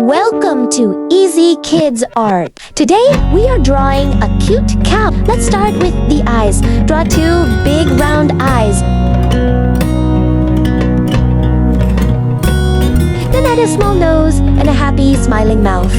Welcome to Easy Kids Art. Today we are drawing a cute cow. Let's start with the eyes. Draw two big round eyes. Then add a small nose and a happy smiling mouth.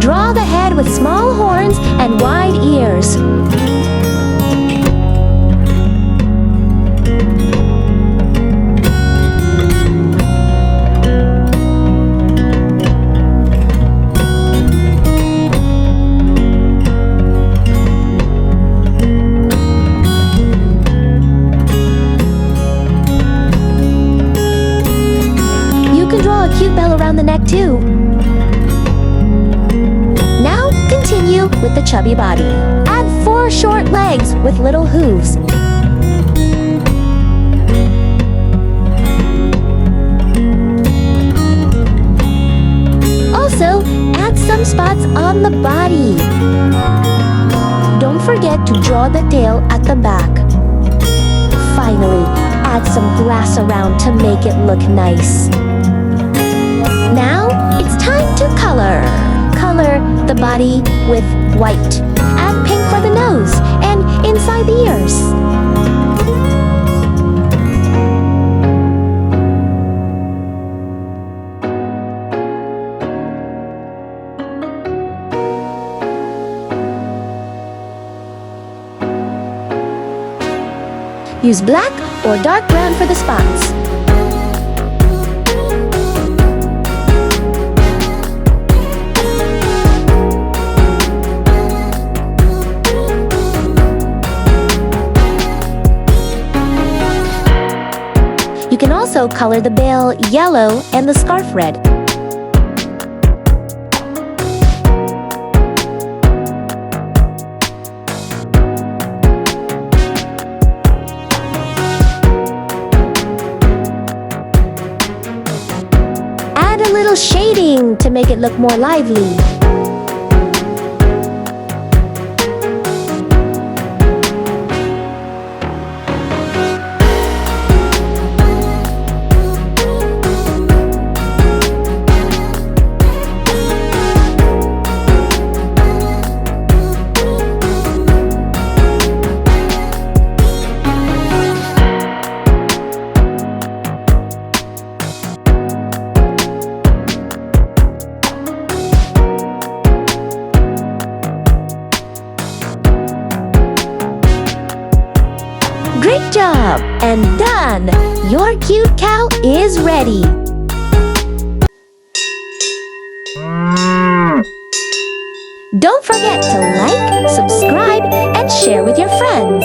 Draw the head with small horns and wide ears. You can draw a cute bell around the neck too. Continue with the chubby body. Add 4 short legs with little hooves. Also, add some spots on the body. Don't forget to draw the tail at the back. Finally, add some grass around to make it look nice. Now, it's time to color. Color the body with white. Add pink for the nose and inside the ears. Use black or dark brown for the spots. You can also color the bill yellow and the scarf red. Add a little shading to make it look more lively. Great job! And done! Your cute cow is ready! Don't forget to like, subscribe, and share with your friends.